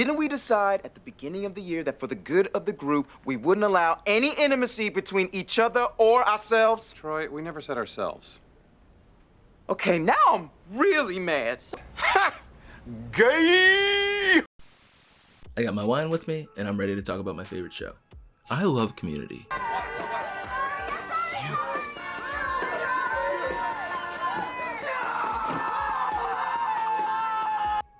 Didn't we decide at the beginning of the year that for the good of the group, we wouldn't allow any intimacy between each other or ourselves? Troy, we never said ourselves. Okay, now I'm really mad. Ha! Gay! I got my wine with me, and I'm ready to talk about my favorite show. I love Community.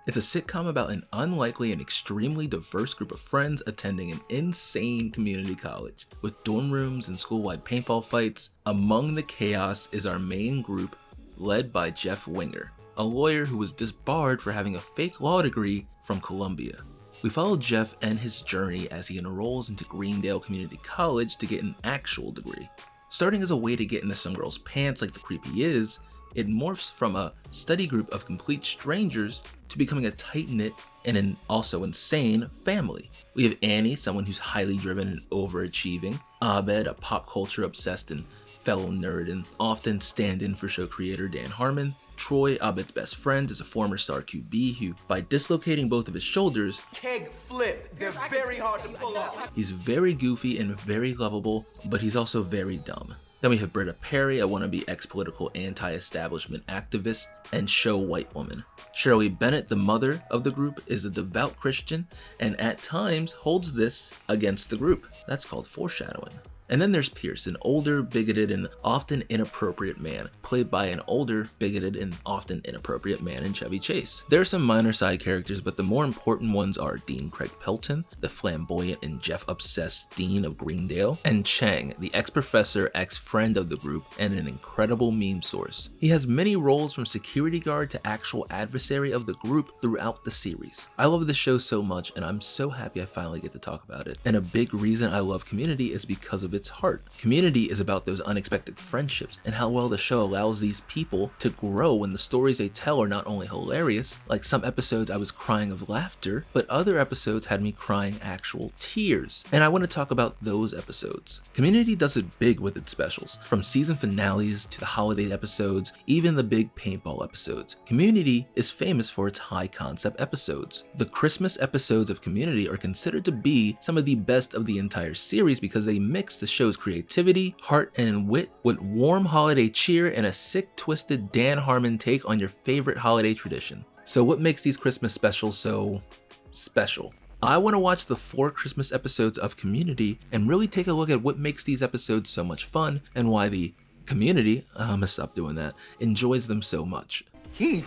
It's a sitcom about an unlikely and extremely diverse group of friends attending an insane community college. With dorm rooms and school-wide paintball fights, among the chaos is our main group, led by Jeff Winger, a lawyer who was disbarred for having a fake law degree from Columbia. We follow Jeff and his journey as he enrolls into Greendale Community College to get an actual degree. Starting as a way to get into some girl's pants like the creep he is, it morphs from a study group of complete strangers to becoming a tight-knit and an also insane family. We have Annie, someone who's highly driven and overachieving, Abed, a pop culture obsessed and fellow nerd and often stand-in for show creator Dan Harmon. Troy, Abed's best friend, is a former star QB who, by dislocating both of his shoulders, Keg flip. They're very hard to pull off. he's very goofy and very lovable, but he's also very dumb. Then we have Britta, a wannabe ex-political anti-establishment activist and show white woman. Shirley Bennett, the mother of the group, is a devout Christian and at times holds this against the group. That's called foreshadowing. And then there's Pierce, an older, bigoted, and often inappropriate man, played by an older, bigoted, and often inappropriate man in Chevy Chase. There are some minor side characters, but the more important ones are Dean Craig Pelton, the flamboyant and Jeff-obsessed Dean of Greendale, and Chang, the ex-professor, ex-friend of the group, and an incredible meme source. He has many roles from security guard to actual adversary of the group throughout the series. I love this show so much, and I'm so happy I finally get to talk about it. And a big reason I love Community is because of its heart. Community is about those unexpected friendships and how well the show allows these people to grow when the stories they tell are not only hilarious, like some episodes I was crying of laughter, but other episodes had me crying actual tears. And I want to talk about those episodes. Community does it big with its specials, from season finales to the holiday episodes, even the big paintball episodes. Community is famous for its high concept episodes. The Christmas episodes of Community are considered to be some of the best of the entire series because they mix the show's creativity, heart, and wit with warm holiday cheer and a sick, twisted Dan Harmon take on your favorite holiday tradition. So what makes these Christmas specials so special? I want to watch the 4 Christmas episodes of Community and really take a look at what makes these episodes so much fun and why the community, I'm gonna stop doing that, enjoys them so much. Heat?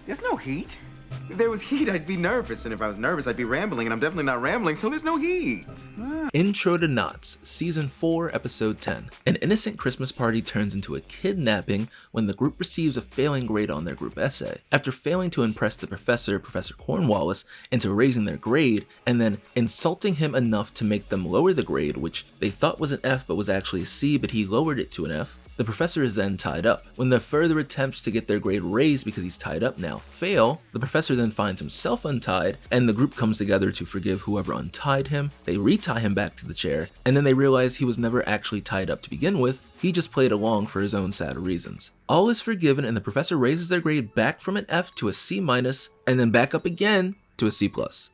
There's no heat. If there was heat, I'd be nervous, and if I was nervous, I'd be rambling, and I'm definitely not rambling, so there's no heat. Intro to Knots, Season 4, Episode 10. An innocent Christmas party turns into a kidnapping when the group receives a failing grade on their group essay. After failing to impress the professor, Professor Cornwallis, into raising their grade, and then insulting him enough to make them lower the grade, which they thought was an F but was actually a C, but he lowered it to an F, the professor is then tied up. When the further attempts to get their grade raised because he's tied up now fail, the professor then finds himself untied, and the group comes together to forgive whoever untied him. They retie him back to the chair, and then they realize he was never actually tied up to begin with, he just played along for his own sad reasons. All is forgiven, and the professor raises their grade back from an F to a C-, and then back up again to a C+.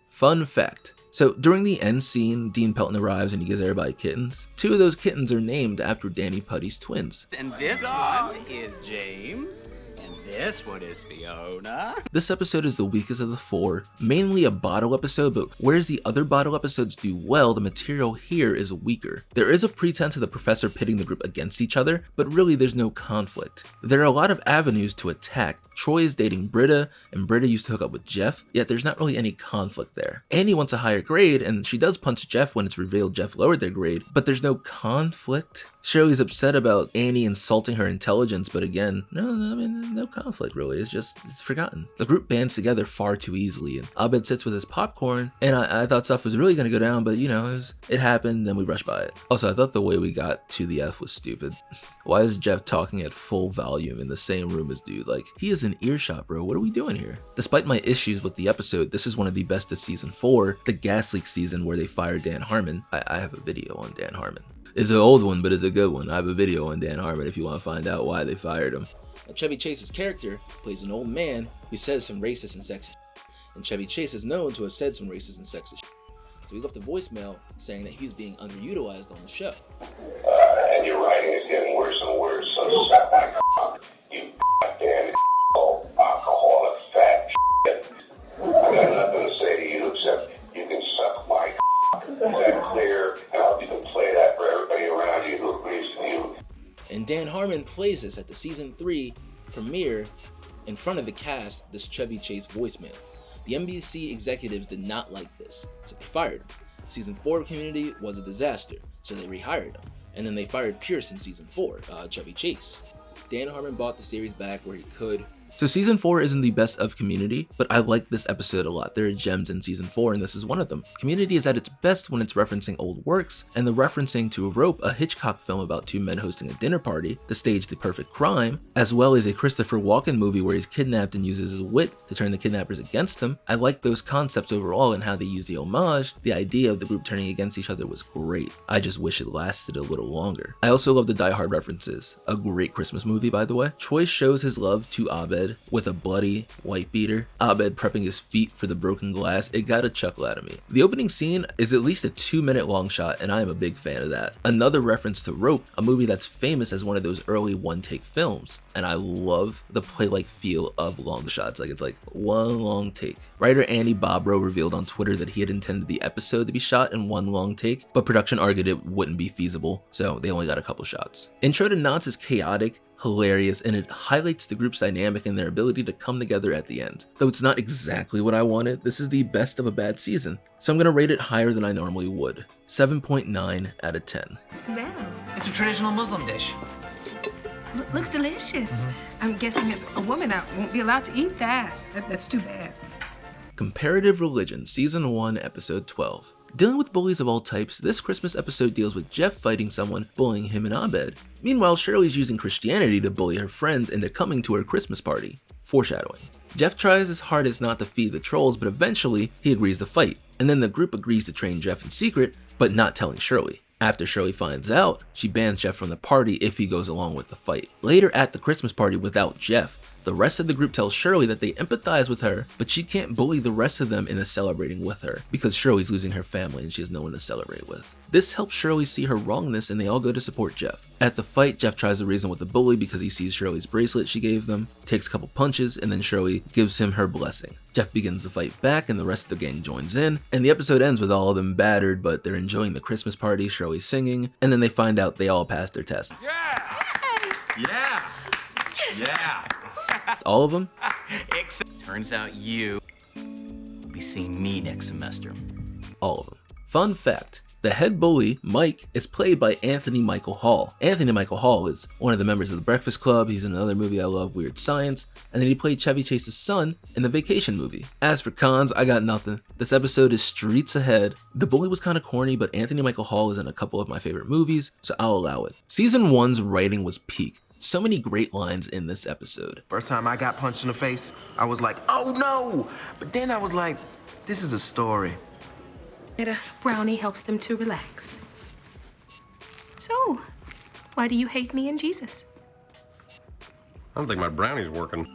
Fun fact. So during the end scene, Dean Pelton arrives and he gives everybody kittens. 2 of those kittens are named after Danny Putty's twins. And this one is James, and this one is Fiona. This episode is the weakest of the 4, mainly a bottle episode, but whereas the other bottle episodes do well, the material here is weaker. There is a pretense of the professor pitting the group against each other, but really there's no conflict. There are a lot of avenues to attack. Troy is dating Britta, and Britta used to hook up with Jeff, yet there's not really any conflict there. Annie wants a higher grade, and she does punch Jeff when it's revealed Jeff lowered their grade, but there's no conflict. Shirley's upset about Annie insulting her intelligence, but again, no conflict really, it's forgotten. The group bands together far too easily, and Abed sits with his popcorn, and I thought stuff was really gonna go down, but it happened, then we rushed by it. Also, I thought the way we got to the F was stupid. Why is Jeff talking at full volume in the same room as dude? Like, he is in earshot, bro. What are we doing here? Despite my issues with the episode, this is one of the best of season 4, the gas leak season where they fired Dan Harmon. I have a video on Dan Harmon. It's an old one, but it's a good one. I have a video on Dan Harmon if you want to find out why they fired him. Chevy Chase's character plays an old man who says some racist and sexist. and Chevy Chase is known to have said some racist and sexist shit. So he left a voicemail saying that he was being underutilized on the show. And your writing is getting worse and worse, so suck my cock, you goddamn alcoholic fat shit. I got nothing to say to you except you can suck my cock. Is that clear? And I hope you can play that for everybody around you who agrees with you. And Dan Harmon plays this at the season 3 premiere in front of the cast, this Chevy Chase voicemail. The NBC executives did not like this, so they fired him. Season 4 Community was a disaster, so they rehired him. And then they fired Pierce in season 4, Chevy Chase. Dan Harmon bought the series back where he could. So season 4 isn't the best of Community, but I like this episode a lot. There are gems in season 4 and this is one of them. Community is at its best when it's referencing old works, and the referencing to Rope, a Hitchcock film about two men hosting a dinner party to stage the perfect crime, as well as a Christopher Walken movie where he's kidnapped and uses his wit to turn the kidnappers against him. I like those concepts overall and how they use the homage. The idea of the group turning against each other was great. I just wish it lasted a little longer. I also love the Die Hard references. A great Christmas movie, by the way. Troy shows his love to Abed with a bloody white beater. Abed prepping his feet for the broken glass. It got a chuckle out of me. The opening scene is at least a 2-minute long shot, and I am a big fan of that. Another reference to Rope, a movie that's famous as one of those early one-take films, and I love the play-like feel of long shots. It's like one long take. Writer Andy Bobrow revealed on Twitter that he had intended the episode to be shot in one long take, but production argued it wouldn't be feasible, so they only got a couple shots. Intro to Knots is chaotic, hilarious, and it highlights the group's dynamic and their ability to come together at the end. Though it's not exactly what I wanted, this is the best of a bad season, so I'm gonna rate it higher than I normally would. 7.9 out of 10. Smell. It's a traditional Muslim dish. Looks delicious. I'm guessing as a woman I won't be allowed to eat that. That's too bad. Comparative Religion, Season 1, Episode 12. Dealing with bullies of all types, this Christmas episode deals with Jeff fighting someone bullying him and Abed. Meanwhile, Shirley's using Christianity to bully her friends into coming to her Christmas party. Foreshadowing. Jeff tries his hardest not to feed the trolls, but eventually he agrees to fight. And then the group agrees to train Jeff in secret, but not telling Shirley. After Shirley finds out, she bans Jeff from the party if he goes along with the fight. Later at the Christmas party without Jeff, the rest of the group tells Shirley that they empathize with her, but she can't bully the rest of them into celebrating with her, because Shirley's losing her family and she has no one to celebrate with. This helps Shirley see her wrongness and they all go to support Jeff. At the fight, Jeff tries to reason with the bully because he sees Shirley's bracelet she gave them, takes a couple punches, and then Shirley gives him her blessing. Jeff begins to fight back and the rest of the gang joins in, and the episode ends with all of them battered, but they're enjoying the Christmas party, Shirley's singing, and then they find out they all passed their test. Yeah! Yeah! Yeah! All of them? Turns out you will be seeing me next semester. All of them. Fun fact. The head bully, Mike, is played by Anthony Michael Hall. Anthony Michael Hall is one of the members of the Breakfast Club. He's in another movie I love, Weird Science, and then he played Chevy Chase's son in the Vacation movie. As for cons, I got nothing. This episode is streets ahead. The bully was kind of corny, but Anthony Michael Hall is in a couple of my favorite movies, so I'll allow it. Season 1's writing was peak. So many great lines in this episode. First time I got punched in the face, I was like, oh no! But then I was like, this is a story. A brownie helps them to relax. So, why do you hate me and Jesus? I don't think my brownie's working.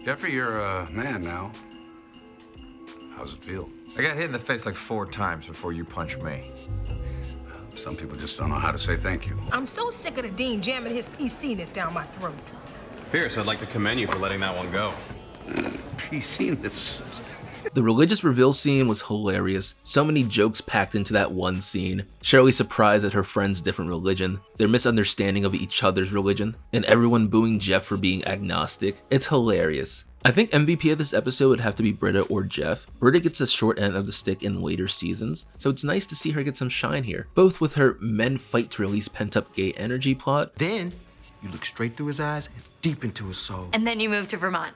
Jeffrey, you're a man now. How's it feel? I got hit in the face like 4 times before you punched me. Some people just don't know how to say thank you. I'm so sick of the dean jamming his PC-ness down my throat. Pierce, I'd like to commend you for letting that one go. He's seen this. The religious reveal scene was hilarious. So many jokes packed into that one scene. Shirley's surprised at her friend's different religion, their misunderstanding of each other's religion, and everyone booing Jeff for being agnostic. It's hilarious. I think MVP of this episode would have to be Britta or Jeff. Britta gets the short end of the stick in later seasons, so it's nice to see her get some shine here, both with her men fight to release pent-up gay energy plot. Then you look straight through his eyes and deep into his soul. And then you moved to Vermont.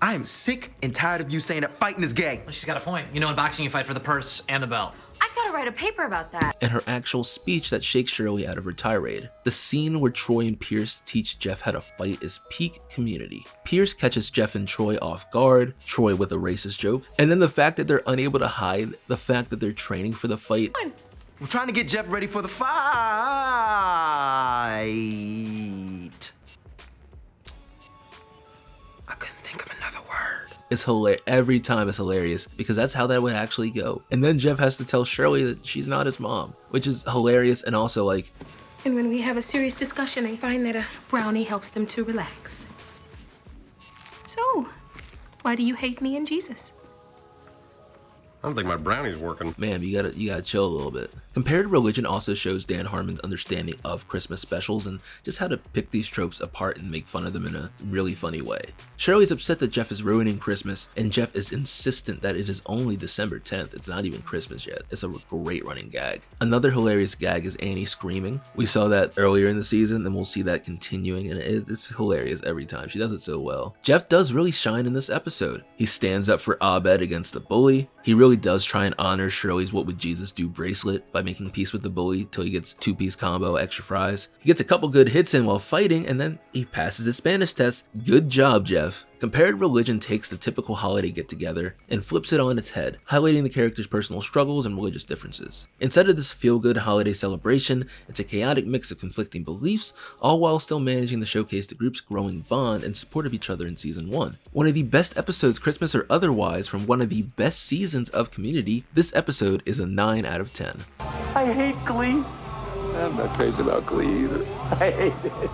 I am sick and tired of you saying that fighting is gay. Well, she's got a point. You know, in boxing, you fight for the purse and the belt. I gotta write a paper about that. And her actual speech that shakes Shirley out of her tirade. The scene where Troy and Pierce teach Jeff how to fight is peak Community. Pierce catches Jeff and Troy off guard, Troy with a racist joke, and then the fact that they're unable to hide the fact that they're training for the fight. We're trying to get Jeff ready for the fight. I couldn't think of another word. It's hilarious. Every time it's hilarious because that's how that would actually go. And then Jeff has to tell Shirley that she's not his mom, which is hilarious and also like... And when we have a serious discussion, I find that a brownie helps them to relax. So, why do you hate me and Jesus? I don't think my brownie's working. Man, you gotta chill a little bit. Comparative Religion also shows Dan Harmon's understanding of Christmas specials and just how to pick these tropes apart and make fun of them in a really funny way. Shirley's upset that Jeff is ruining Christmas, and Jeff is insistent that it is only December 10th. It's not even Christmas yet. It's a great running gag. Another hilarious gag is Annie screaming. We saw that earlier in the season, and we'll see that continuing, and it's hilarious every time. She does it so well. Jeff does really shine in this episode. He stands up for Abed against the bully. He really does try and honor Shirley's "What Would Jesus Do" bracelet by making peace with the bully till he gets 2-piece combo, extra fries. He gets a couple good hits in while fighting, and then he passes his Spanish test. Good job, Jeff. Comparative Religion takes the typical holiday get-together and flips it on its head, highlighting the characters' personal struggles and religious differences. Instead of this feel-good holiday celebration, it's a chaotic mix of conflicting beliefs, all while still managing to showcase the group's growing bond and support of each other in Season 1. One of the best episodes, Christmas or otherwise, from one of the best seasons of Community, this episode is a 9 out of 10. I hate Glee. I'm not crazy about Glee either. I hate it.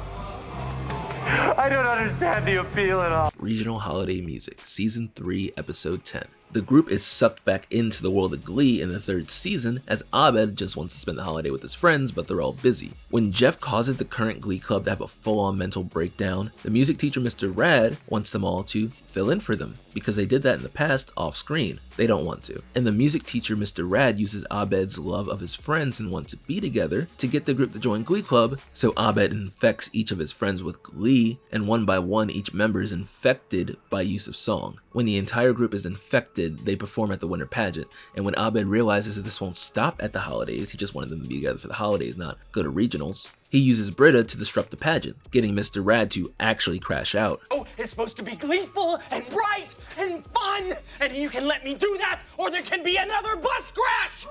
I don't understand the appeal at all. Regional Holiday Music, Season 3, Episode 10. The group is sucked back into the world of Glee in the 3rd season as Abed just wants to spend the holiday with his friends, but they're all busy. When Jeff causes the current Glee club to have a full-on mental breakdown, the music teacher Mr. Rad wants them all to fill in for them, because they did that in the past off-screen. They don't want to. And the music teacher Mr. Rad uses Abed's love of his friends and want to be together to get the group to join Glee Club, so Abed infects each of his friends with Glee, and one by one each member is infected by use of song. When the entire group is infected, they perform at the winter pageant, and when Abed realizes that this won't stop at the holidays, he just wanted them to be together for the holidays, not go to regionals, he uses Britta to disrupt the pageant, getting Mr. Rad to actually crash out. Oh, it's supposed to be gleeful and bright and fun, and you can let me do that, or there can be another bus crash!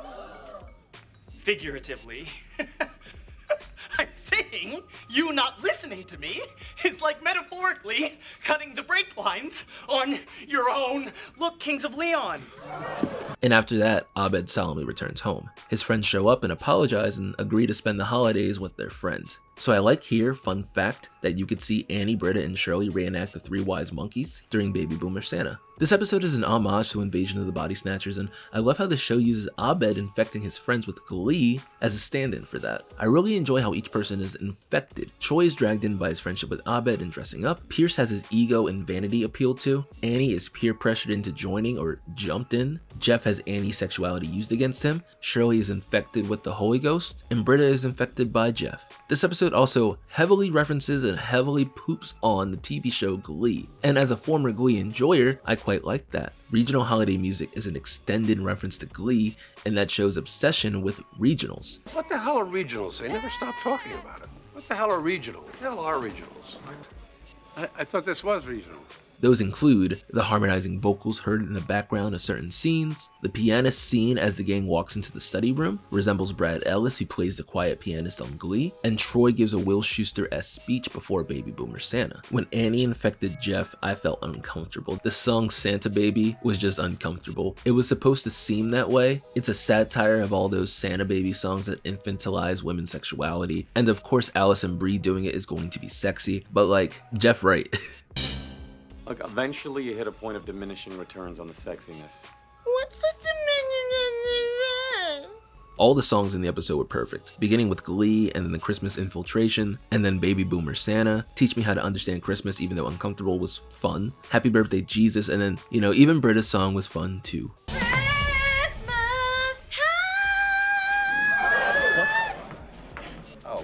Figuratively. I'm saying you not listening to me is like metaphorically cutting the brake lines on your own Look, Kings of Leon. And after that, Abed solemnly returns home. His friends show up and apologize and agree to spend the holidays with their friends. So I like here, fun fact, that you could see Annie, Britta, and Shirley reenact the 3 wise monkeys during Baby Boomer Santa. This episode is an homage to Invasion of the Body Snatchers, and I love how the show uses Abed infecting his friends with Glee as a stand-in for that. I really enjoy how each person is infected. Troy is dragged in by his friendship with Abed and dressing up. Pierce has his ego and vanity appealed to. Annie is peer pressured into joining or jumped in. Jeff has Annie's sexuality used against him. Shirley is infected with the Holy Ghost, and Britta is infected by Jeff. This episode also heavily references and heavily poops on the TV show Glee, and as a former Glee enjoyer, I quite like that. Regional Holiday Music is an extended reference to Glee, and that show's obsession with regionals. What the hell are regionals? They never stop talking about it. What the hell are regionals? What the hell are regionals? I thought this was regional. Those include the harmonizing vocals heard in the background of certain scenes. The pianist scene as the gang walks into the study room resembles Brad Ellis, who plays the quiet pianist on Glee, and Troy gives a Will Schuester-esque speech before Baby Boomer Santa. When Annie infected Jeff, I felt uncomfortable. The song Santa Baby was just uncomfortable. It was supposed to seem that way. It's a satire of all those Santa Baby songs that infantilize women's sexuality, and of course Allison Brie doing it is going to be sexy, but like, Jeff Wright. Look, eventually you hit a point of diminishing returns on the sexiness. What's the diminishing? All the songs in the episode were perfect, beginning with Glee and then the Christmas Infiltration, and then Baby Boomer Santa, Teach Me How to Understand Christmas Even Though Uncomfortable was fun, Happy Birthday Jesus, and then, you know, even Britta's song was fun too.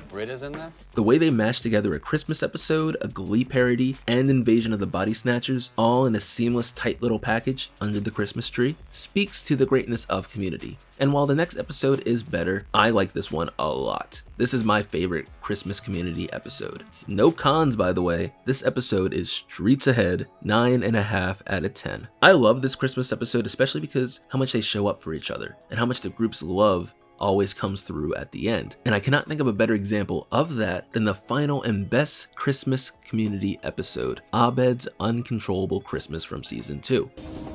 Britta's in this? The way they mashed together a Christmas episode, a Glee parody, and Invasion of the Body Snatchers, all in a seamless, tight little package under the Christmas tree, speaks to the greatness of Community. And while the next episode is better, I like this one a lot. This is my favorite Christmas Community episode. No cons, by the way. This episode is streets ahead, 9.5 out of 10. I love this Christmas episode, especially because how much they show up for each other, and how much the groups love always comes through at the end. And I cannot think of a better example of that than the final and best Christmas Community episode, Abed's Uncontrollable Christmas from season 2.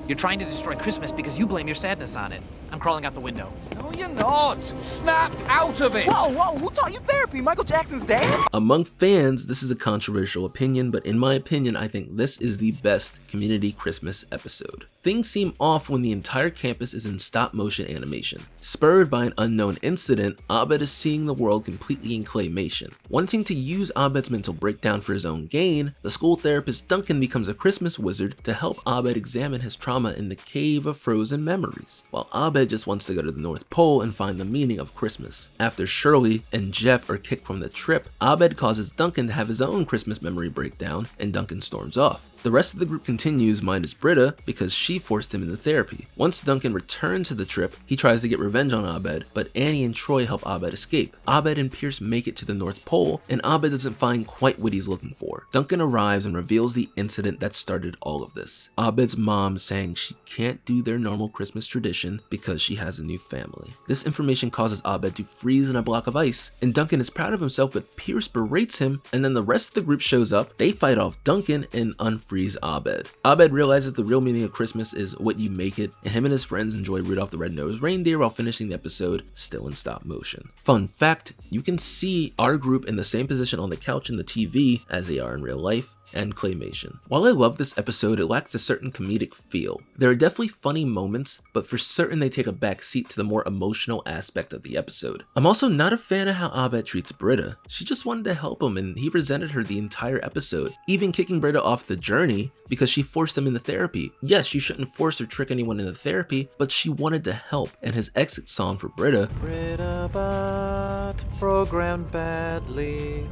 You're trying to destroy Christmas because you blame your sadness on it. I'm crawling out the window. No, you're not. Snap out of it. Whoa, who taught you therapy? Michael Jackson's dad? Among fans, this is a controversial opinion, but in my opinion, I think this is the best Community Christmas episode. Things seem off when the entire campus is in stop motion animation. Spurred by an unknown incident, Abed is seeing the world completely in claymation. Wanting to use Abed's mental breakdown for his own gain, the school therapist Duncan becomes a Christmas wizard to help Abed examine his trauma in the cave of frozen memories, while Abed just wants to go to the North Pole and find the meaning of Christmas. After Shirley and Jeff are kicked from the trip, Abed causes Duncan to have his own Christmas memory breakdown, and Duncan storms off. The rest of the group continues minus Britta because she forced him into therapy. Once Duncan returns to the trip, he tries to get revenge on Abed, but Annie and Troy help Abed escape. Abed and Pierce make it to the North Pole, and Abed doesn't find quite what he's looking for. Duncan arrives and reveals the incident that started all of this. Abed's mom saying she can't do their normal Christmas tradition because she has a new family. This information causes Abed to freeze in a block of ice, and Duncan is proud of himself, but Pierce berates him, and then the rest of the group shows up. They fight off Duncan and unfreeze Abed. Abed realizes the real meaning of Christmas is what you make it, and him and his friends enjoy Rudolph the Red-Nosed Reindeer while finishing the episode still in stop motion. Fun fact, you can see our group in the same position on the couch in the TV as they are in real life and claymation. While I love this episode, it lacks a certain comedic feel. There are definitely funny moments, but for certain they take a back seat to the more emotional aspect of the episode. I'm also not a fan of how Abed treats Britta. She just wanted to help him and he resented her the entire episode, even kicking Britta off the journey because she forced him into therapy. Yes, you shouldn't force or trick anyone into therapy, but she wanted to help, and his exit song for Britta, Britta, but programmed badly,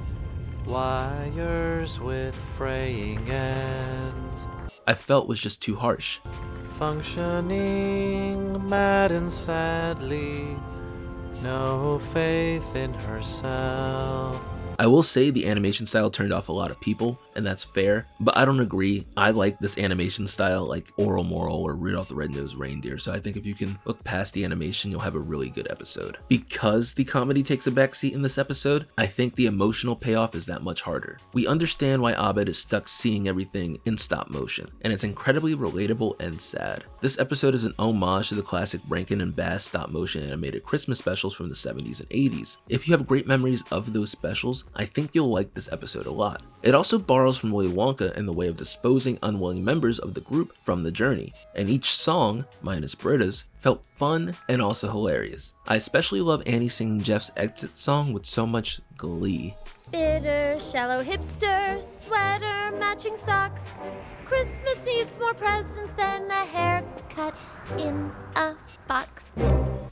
wires with fraying ends, I felt was just too harsh. functioning mad and sadly, no faith in herself. I will say the animation style turned off a lot of people, and that's fair, but I don't agree. I like this animation style like Oral Moral or Rudolph the Red-Nosed Reindeer, so I think if you can look past the animation, you'll have a really good episode. Because the comedy takes a backseat in this episode, I think the emotional payoff is that much harder. We understand why Abed is stuck seeing everything in stop motion, and it's incredibly relatable and sad. This episode is an homage to the classic Rankin and Bass stop motion animated Christmas specials from the 70s and 80s. If you have great memories of those specials, I think you'll like this episode a lot. It also borrows from Willy Wonka in the way of disposing unwilling members of the group from the journey, and each song, minus Britta's, felt fun and also hilarious. I especially love Annie singing Jeff's exit song with so much glee. Bitter, shallow hipster, sweater, matching socks. Christmas needs more presents than a haircut in a box.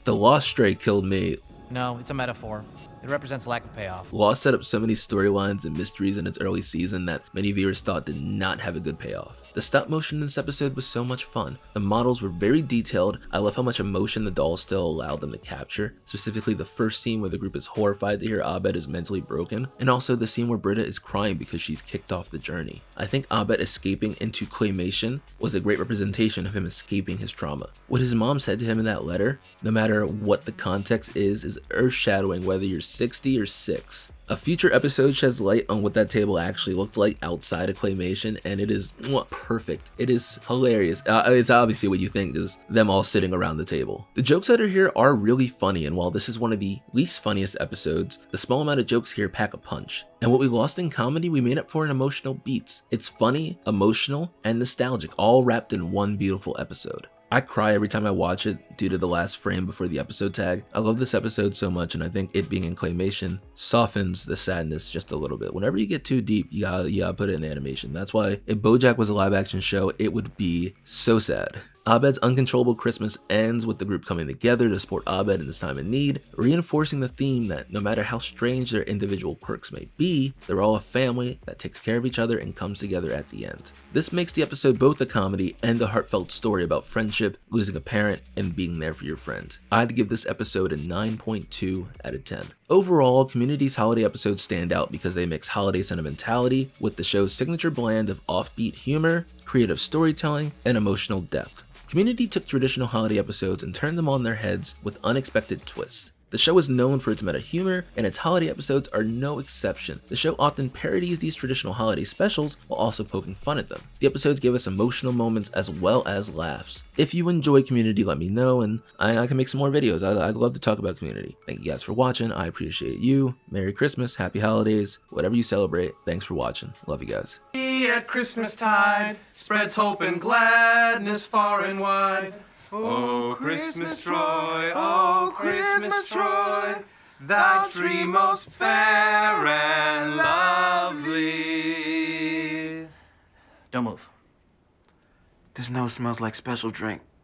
The Lost Stray killed me. No, it's a metaphor. It represents lack of payoff. Lost set up so many storylines and mysteries in its early season that many viewers thought did not have a good payoff. The stop motion in this episode was so much fun. The models were very detailed. I love how much emotion the dolls still allowed them to capture, specifically the first scene where the group is horrified to hear Abed is mentally broken, and also the scene where Britta is crying because she's kicked off the journey. I think Abed escaping into claymation was a great representation of him escaping his trauma. What his mom said to him in that letter, no matter what the context is earth-shadowing whether you're 60 or 6. A future episode sheds light on what that table actually looked like outside of claymation, and it is perfect. It is hilarious. It's obviously what you think, just them all sitting around the table. The jokes that are here are really funny, and while this is one of the least funniest episodes, the small amount of jokes here pack a punch. And what we lost in comedy, we made up for in emotional beats. It's funny, emotional, and nostalgic, all wrapped in one beautiful episode. I cry every time I watch it due to the last frame before the episode tag. I love this episode so much, and I think it being in claymation softens the sadness just a little bit. Whenever you get too deep, you gotta put it in animation. That's why if BoJack was a live action show, it would be so sad. Abed's Uncontrollable Christmas ends with the group coming together to support Abed in his time of need, reinforcing the theme that no matter how strange their individual quirks may be, they're all a family that takes care of each other and comes together at the end. This makes the episode both a comedy and a heartfelt story about friendship, losing a parent, and being there for your friend. I'd give this episode a 9.2 out of 10. Overall, Community's holiday episodes stand out because they mix holiday sentimentality with the show's signature blend of offbeat humor, creative storytelling, and emotional depth. Community took traditional holiday episodes and turned them on their heads with unexpected twists. The show is known for its meta humor, and its holiday episodes are no exception. The show often parodies these traditional holiday specials while also poking fun at them. The episodes give us emotional moments as well as laughs. If you enjoy Community, let me know, and I can make some more videos. I'd love to talk about Community. Thank you guys for watching. I appreciate you. Merry Christmas, Happy Holidays, whatever you celebrate. Thanks for watching. Love you guys. At Christmastide spreads hope and gladness far and wide. Oh, Christmas Troy, oh, Christmas Troy, thou tree most fair and lovely. Don't move. This nose smells like special drink.